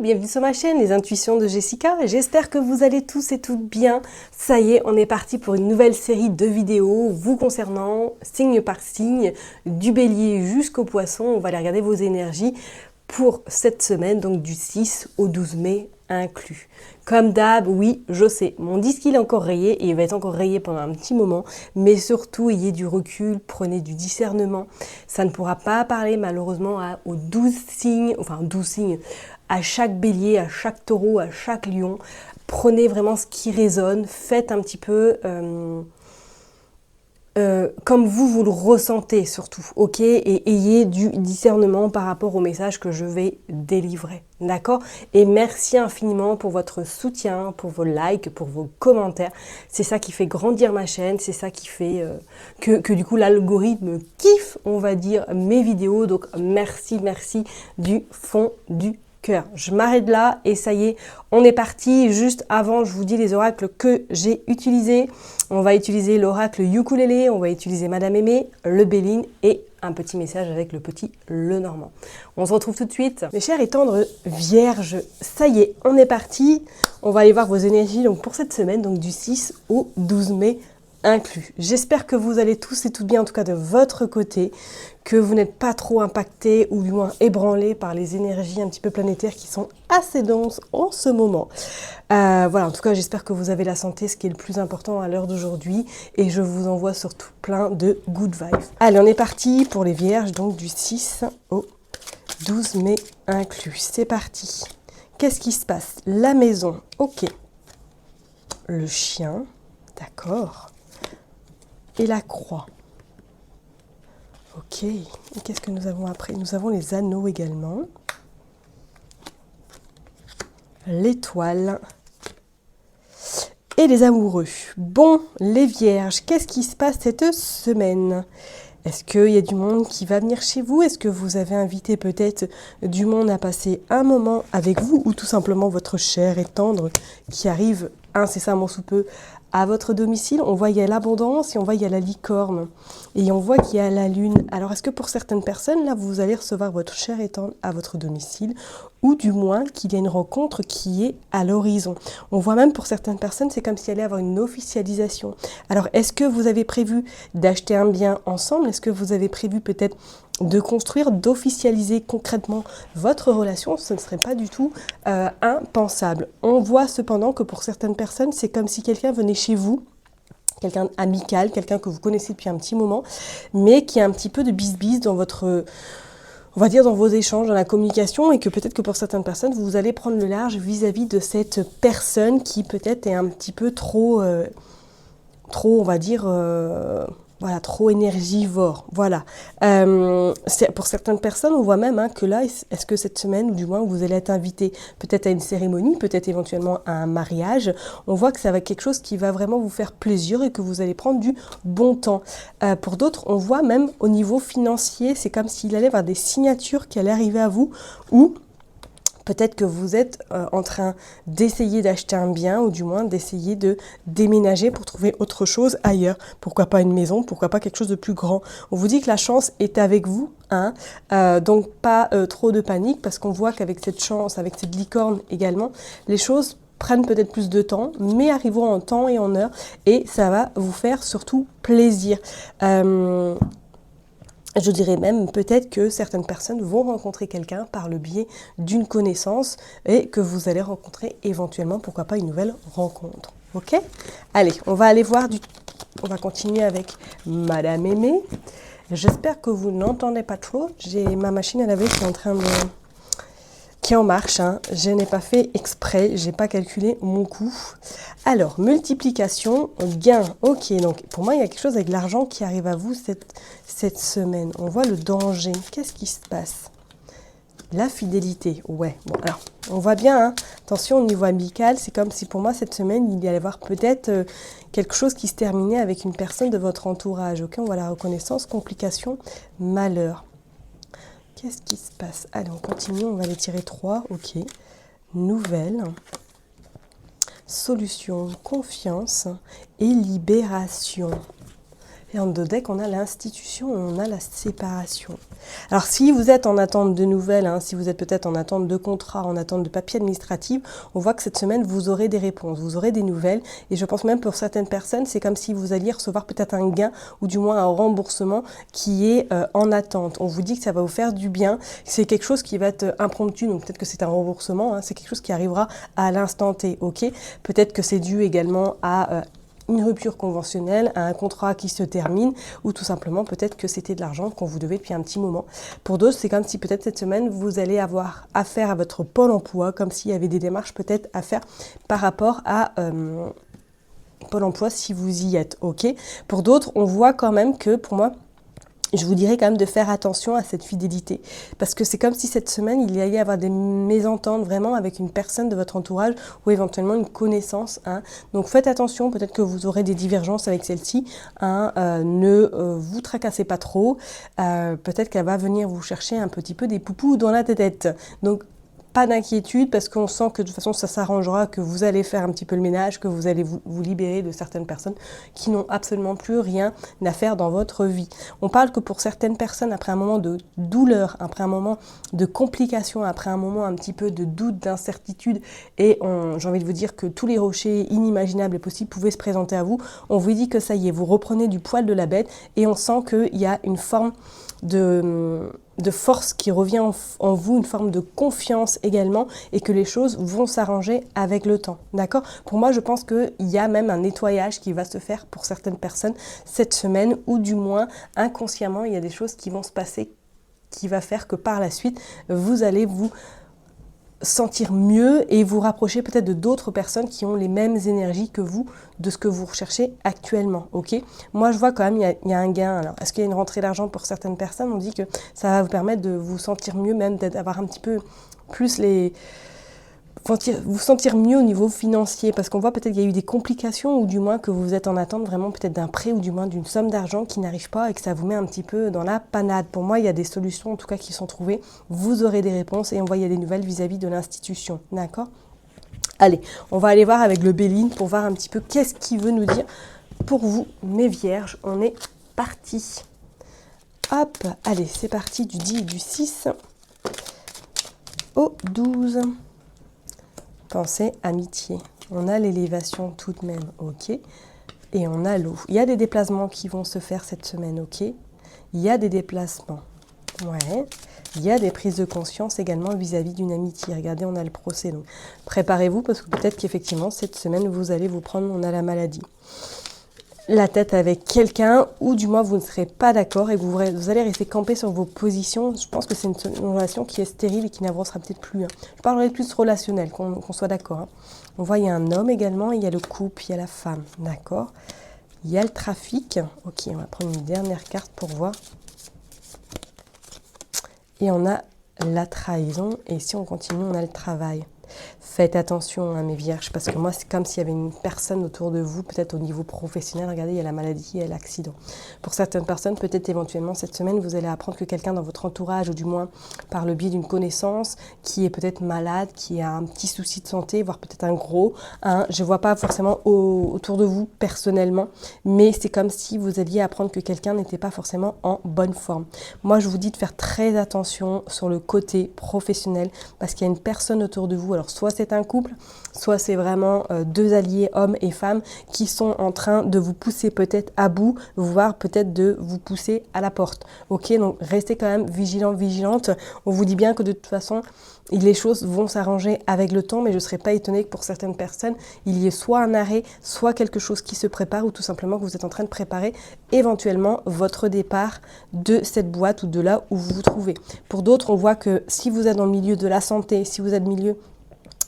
Bienvenue sur ma chaîne, les intuitions de Jessica. J'espère que vous allez tous et toutes bien. Ça y est, on est parti pour une nouvelle série de vidéos vous concernant, signe par signe, du bélier jusqu'au poisson. On va aller regarder vos énergies pour cette semaine, donc du 6 au 12 mai inclus. Comme d'hab, oui, je sais, mon disque il est encore rayé et il va être encore rayé pendant un petit moment, mais surtout ayez du recul, prenez du discernement. Ça ne pourra pas parler malheureusement aux 12 signes, enfin 12 signes, à chaque bélier, à chaque taureau, à chaque lion. Prenez vraiment ce qui résonne, faites un petit peu comme vous le ressentez surtout, ok? Et ayez du discernement par rapport au message que je vais délivrer, d'accord? Et merci infiniment pour votre soutien, pour vos likes, pour vos commentaires. C'est ça qui fait grandir ma chaîne, c'est ça qui fait que du coup l'algorithme kiffe, on va dire, mes vidéos. Donc merci du fond du cœur. Je m'arrête là et ça y est, on est parti. Juste avant, je vous dis les oracles que j'ai utilisés. On va utiliser l'oracle ukulélé, on va utiliser Madame Aimée, le Béline et un petit message avec le petit Lenormand. On se retrouve tout de suite. Mes chers et tendres vierges, ça y est, on est parti. On va aller voir vos énergies donc pour cette semaine, donc du 6 au 12 mai inclus. J'espère que vous allez tous et toutes bien, en tout cas de votre côté, que vous n'êtes pas trop impactés ou du moins ébranlés par les énergies un petit peu planétaires qui sont assez denses en ce moment. Voilà, en tout cas, j'espère que vous avez la santé, ce qui est le plus important à l'heure d'aujourd'hui, et je vous envoie surtout plein de good vibes. Allez, on est parti pour les vierges, donc du 6 au 12 mai inclus. C'est parti. Qu'est-ce qui se passe? La maison, ok. Le chien, d'accord. Et la croix. Ok, et qu'est-ce que nous avons après? Nous avons les anneaux également. L'étoile. Et les amoureux. Bon, les vierges, qu'est-ce qui se passe cette semaine? Est-ce qu'il y a du monde qui va venir chez vous? Est-ce que vous avez invité peut-être du monde à passer un moment avec vous? Ou tout simplement votre chair et tendre qui arrive incessamment sous peu à votre domicile? On voit qu'il y a l'abondance et on voit qu'il y a la licorne. Et on voit qu'il y a la lune. Alors est-ce que pour certaines personnes, là, vous allez recevoir votre chair et tendre à votre domicile? Ou du moins qu'il y a une rencontre qui est à l'horizon. On voit même pour certaines personnes, c'est comme s'il allait avoir une officialisation. Alors est-ce que vous avez prévu d'acheter un bien ensemble? Est-ce que vous avez prévu peut-être de construire, d'officialiser concrètement votre relation? Ce ne serait pas du tout impensable. On voit cependant que pour certaines personnes, c'est comme si quelqu'un venait chez vous, quelqu'un amical, quelqu'un que vous connaissez depuis un petit moment, mais qui a un petit peu de bisbise dans votre... on va dire dans vos échanges, dans la communication, et que peut-être que pour certaines personnes, vous allez prendre le large vis-à-vis de cette personne qui peut-être est un petit peu trop, on va dire, voilà, trop énergivore. Voilà. Pour certaines personnes, on voit même que là, est-ce que cette semaine, ou du moins, vous allez être invité peut-être à une cérémonie, peut-être éventuellement à un mariage. On voit que ça va être quelque chose qui va vraiment vous faire plaisir et que vous allez prendre du bon temps. Pour d'autres, on voit même au niveau financier, c'est comme s'il allait y avoir des signatures qui allaient arriver à vous, ou peut-être que vous êtes en train d'essayer d'acheter un bien ou du moins d'essayer de déménager pour trouver autre chose ailleurs. Pourquoi pas une maison, pourquoi pas quelque chose de plus grand. On vous dit que la chance est avec vous, hein, donc pas trop de panique parce qu'on voit qu'avec cette chance, avec cette licorne également, les choses prennent peut-être plus de temps, mais arriveront en temps et en heure et ça va vous faire surtout plaisir. Je dirais même peut-être que certaines personnes vont rencontrer quelqu'un par le biais d'une connaissance et que vous allez rencontrer éventuellement, pourquoi pas, une nouvelle rencontre. Ok? Allez, on va aller voir on va continuer avec Madame Aimée. J'espère que vous n'entendez pas trop. J'ai ma machine à laver qui est en marche, hein. Je n'ai pas fait exprès, j'ai pas calculé mon coût. Alors, multiplication, gain, ok, donc pour moi il y a quelque chose avec l'argent qui arrive à vous cette semaine. On voit le danger, qu'est-ce qui se passe? La fidélité, ouais, bon alors, on voit bien, hein. Attention au niveau amical, c'est comme si pour moi cette semaine il y allait avoir peut-être quelque chose qui se terminait avec une personne de votre entourage, ok? On voit la reconnaissance, complication, malheur. Qu'est-ce qui se passe? Allez, on continue, on va les tirer 3, ok. Nouvelle. solution, confiance et libération. Et en deux decks, on a l'institution et on a la séparation. Alors, si vous êtes en attente de nouvelles, si vous êtes peut-être en attente de contrats, en attente de papiers administratifs, on voit que cette semaine, vous aurez des réponses, vous aurez des nouvelles. Et je pense même pour certaines personnes, c'est comme si vous alliez recevoir peut-être un gain ou du moins un remboursement qui est en attente. On vous dit que ça va vous faire du bien. C'est quelque chose qui va être impromptu, donc peut-être que c'est un remboursement. C'est quelque chose qui arrivera à l'instant T, ok ? Peut-être que c'est dû également à une rupture conventionnelle, à un contrat qui se termine, ou tout simplement peut-être que c'était de l'argent qu'on vous devait depuis un petit moment. Pour d'autres, c'est comme si peut-être cette semaine, vous allez avoir affaire à votre pôle emploi, comme s'il y avait des démarches peut-être à faire par rapport à Pôle emploi si vous y êtes, ok ? Pour d'autres, on voit quand même que, pour moi, je vous dirais quand même de faire attention à cette fidélité. Parce que c'est comme si cette semaine, il y allait avoir des mésententes vraiment avec une personne de votre entourage ou éventuellement une connaissance. Donc faites attention, peut-être que vous aurez des divergences avec celle-ci. Ne vous tracassez pas trop. Peut-être qu'elle va venir vous chercher un petit peu des poupous dans la tête. Donc pas d'inquiétude parce qu'on sent que de toute façon ça s'arrangera, que vous allez faire un petit peu le ménage, que vous allez vous libérer de certaines personnes qui n'ont absolument plus rien à faire dans votre vie. On parle que pour certaines personnes, après un moment de douleur, après un moment de complication, après un moment un petit peu de doute, d'incertitude, et j'ai envie de vous dire que tous les rochers inimaginables et possibles pouvaient se présenter à vous, on vous dit que ça y est, vous reprenez du poil de la bête et on sent qu'il y a une forme de force qui revient en vous, une forme de confiance également, et que les choses vont s'arranger avec le temps, d'accord ? Pour moi, je pense qu'il y a même un nettoyage qui va se faire pour certaines personnes cette semaine, ou du moins inconsciemment, il y a des choses qui vont se passer qui va faire que par la suite, vous allez vous sentir mieux et vous rapprocher peut-être de d'autres personnes qui ont les mêmes énergies que vous, de ce que vous recherchez actuellement, ok ? Moi, je vois quand même, il y a un gain. Alors, est-ce qu'il y a une rentrée d'argent pour certaines personnes ? On dit que ça va vous permettre de vous sentir mieux, même d'avoir un petit peu plus vous sentir mieux au niveau financier, parce qu'on voit peut-être qu'il y a eu des complications, ou du moins que vous êtes en attente vraiment peut-être d'un prêt, ou du moins d'une somme d'argent qui n'arrive pas et que ça vous met un petit peu dans la panade. Pour moi, il y a des solutions en tout cas qui sont trouvées, vous aurez des réponses et on voit qu'il y a des nouvelles vis-à-vis de l'institution, d'accord ? Allez, on va aller voir avec le Béline pour voir un petit peu qu'est-ce qu'il veut nous dire pour vous, mes vierges. On est parti. Hop, allez, c'est parti du 10 et du 6 au 12. Pensée, amitié. On a l'élévation tout de même, ok. Et on a l'eau. Il y a des déplacements qui vont se faire cette semaine, ok. Il y a des déplacements, ouais. Il y a des prises de conscience également vis-à-vis d'une amitié. Regardez, on a le procès. Donc, préparez-vous parce que peut-être qu'effectivement, cette semaine, vous allez vous prendre, on a la maladie, la tête avec quelqu'un, ou du moins vous ne serez pas d'accord et vous allez rester campé sur vos positions. Je pense que c'est une relation qui est stérile et qui n'avancera peut-être plus. Je parlerai plus relationnel, qu'on soit d'accord. On voit il y a un homme également, il y a le couple, il y a la femme, d'accord. Il y a le trafic. Ok, on va prendre une dernière carte pour voir. Et on a la trahison, et si on continue, on a le travail. Faites attention, mes vierges, parce que moi, c'est comme s'il y avait une personne autour de vous, peut-être au niveau professionnel. Regardez, il y a la maladie, il y a l'accident. Pour certaines personnes, peut-être éventuellement cette semaine, vous allez apprendre que quelqu'un dans votre entourage, ou du moins par le biais d'une connaissance, qui est peut-être malade, qui a un petit souci de santé, voire peut-être un gros. Je ne vois pas forcément autour de vous personnellement, mais c'est comme si vous alliez apprendre que quelqu'un n'était pas forcément en bonne forme. Moi, je vous dis de faire très attention sur le côté professionnel, parce qu'il y a une personne autour de vous. Alors, soit c'est un couple, soit c'est vraiment deux alliés, hommes et femmes, qui sont en train de vous pousser peut-être à bout, voire peut-être de vous pousser à la porte. Ok, donc restez quand même vigilants, vigilantes. On vous dit bien que de toute façon, les choses vont s'arranger avec le temps, mais je ne serais pas étonnée que pour certaines personnes, il y ait soit un arrêt, soit quelque chose qui se prépare, ou tout simplement que vous êtes en train de préparer éventuellement votre départ de cette boîte ou de là où vous vous trouvez. Pour d'autres, on voit que si vous êtes dans le milieu de la santé, si vous êtes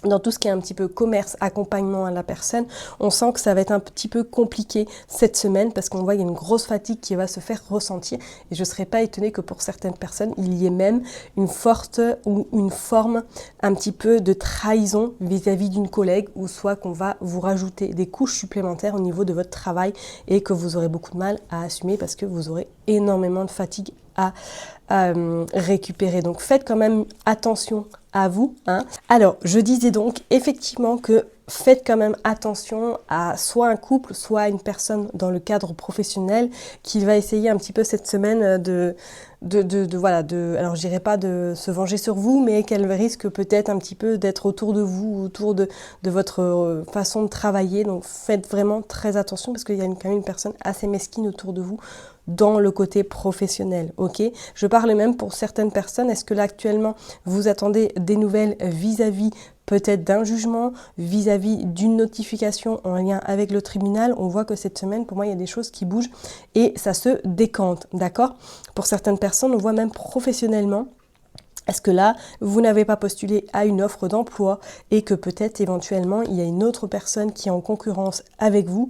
dans tout ce qui est un petit peu commerce, accompagnement à la personne, on sent que ça va être un petit peu compliqué cette semaine parce qu'on voit qu'il y a une grosse fatigue qui va se faire ressentir et je ne serais pas étonnée que pour certaines personnes, il y ait même une forte ou une forme un petit peu de trahison vis-à-vis d'une collègue ou soit qu'on va vous rajouter des couches supplémentaires au niveau de votre travail et que vous aurez beaucoup de mal à assumer parce que vous aurez énormément de fatigue à récupérer. Donc faites quand même attention à vous. Alors, je disais donc effectivement que faites quand même attention à soit un couple, soit une personne dans le cadre professionnel qui va essayer un petit peu cette semaine alors je dirais pas de se venger sur vous, mais qu'elle risque peut-être un petit peu d'être autour de vous, autour de votre façon de travailler. Donc faites vraiment très attention parce qu'il y a quand même une personne assez mesquine autour de vous dans le côté professionnel, ok? Je parle même pour certaines personnes, est-ce que là actuellement vous attendez des nouvelles vis-à-vis peut-être d'un jugement, vis-à-vis d'une notification en lien avec le tribunal? On voit que cette semaine, pour moi, il y a des choses qui bougent et ça se décante, d'accord? Pour certaines personnes, on voit même professionnellement. Est-ce que là, vous n'avez pas postulé à une offre d'emploi et que peut-être éventuellement il y a une autre personne qui est en concurrence avec vous?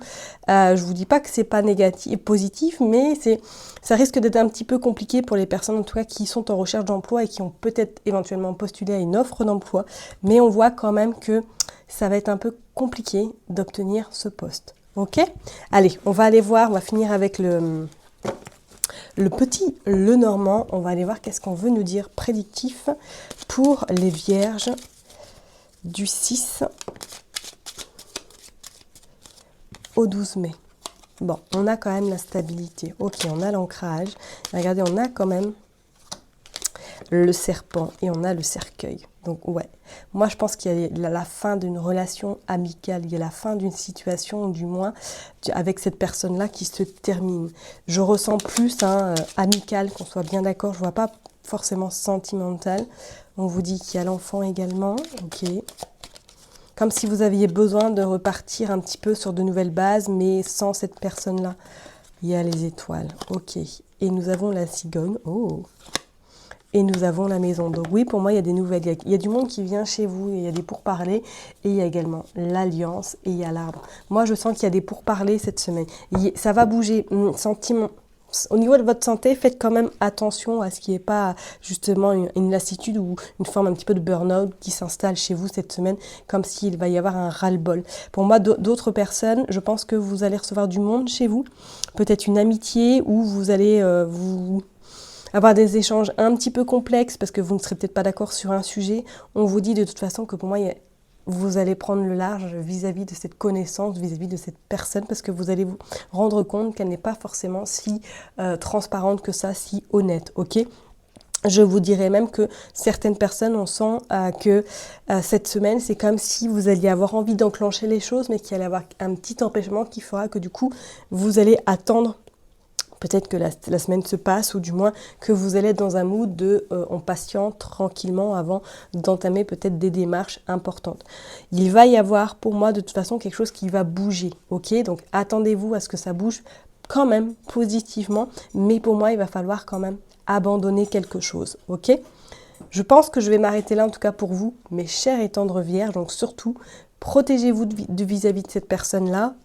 Je vous dis pas que c'est pas négatif, positif, mais ça risque d'être un petit peu compliqué pour les personnes en tout cas qui sont en recherche d'emploi et qui ont peut-être éventuellement postulé à une offre d'emploi. Mais on voit quand même que ça va être un peu compliqué d'obtenir ce poste. Ok? Allez, on va aller voir, on va finir avec le petit Lenormand. On va aller voir qu'est-ce qu'on veut nous dire prédictif pour les vierges du 6 au 12 mai. Bon, on a quand même la stabilité. Ok, on a l'ancrage. Regardez, on a quand même le serpent et on a le cercueil. Donc ouais, moi je pense qu'il y a la fin d'une relation amicale, il y a la fin d'une situation, du moins avec cette personne-là qui se termine. Je ressens plus amical, qu'on soit bien d'accord, je vois pas forcément sentimental. On vous dit qu'il y a l'enfant également, ok. Comme si vous aviez besoin de repartir un petit peu sur de nouvelles bases, mais sans cette personne-là. Il y a les étoiles, ok. Et nous avons la cigogne, oh. Et nous avons la maison. Donc oui, pour moi, il y a des nouvelles. Il y a du monde qui vient chez vous, il y a des pourparlers. Et il y a également l'alliance et il y a l'arbre. Moi, je sens qu'il y a des pourparlers cette semaine. Ça va bouger. Sentiment. Au niveau de votre santé, faites quand même attention à ce qui n'est pas justement une lassitude ou une forme un petit peu de burn-out qui s'installe chez vous cette semaine, comme s'il va y avoir un ras-le-bol. Pour moi, d'autres personnes, je pense que vous allez recevoir du monde chez vous. Peut-être une amitié où vous allez avoir des échanges un petit peu complexes parce que vous ne serez peut-être pas d'accord sur un sujet. On vous dit de toute façon que pour moi, vous allez prendre le large vis-à-vis de cette connaissance, vis-à-vis de cette personne, parce que vous allez vous rendre compte qu'elle n'est pas forcément si transparente que ça, si honnête, ok ? Je vous dirais même que certaines personnes, on sent que cette semaine, c'est comme si vous alliez avoir envie d'enclencher les choses, mais qu'il allait y avoir un petit empêchement qui fera que du coup, vous allez attendre. Peut-être que la semaine se passe ou du moins que vous allez être dans un mood de on patiente tranquillement avant d'entamer peut-être des démarches importantes. Il va y avoir pour moi de toute façon quelque chose qui va bouger, ok ? Donc attendez-vous à ce que ça bouge quand même positivement, mais pour moi il va falloir quand même abandonner quelque chose, ok ? Je pense que je vais m'arrêter là en tout cas pour vous, mes chers et tendres vierges, donc surtout protégez-vous de vis-à-vis de cette personne-là.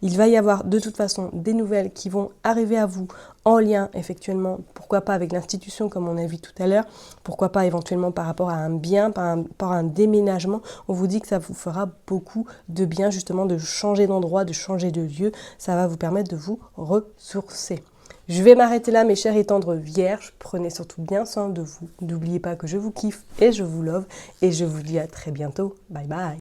Il va y avoir de toute façon des nouvelles qui vont arriver à vous en lien effectivement, pourquoi pas avec l'institution comme on a vu tout à l'heure, pourquoi pas éventuellement par rapport à un bien, par un déménagement. On vous dit que ça vous fera beaucoup de bien justement de changer d'endroit, de changer de lieu. Ça va vous permettre de vous ressourcer. Je vais m'arrêter là mes chers et tendres vierges, prenez surtout bien soin de vous. N'oubliez pas que je vous kiffe et je vous love et je vous dis à très bientôt. Bye bye.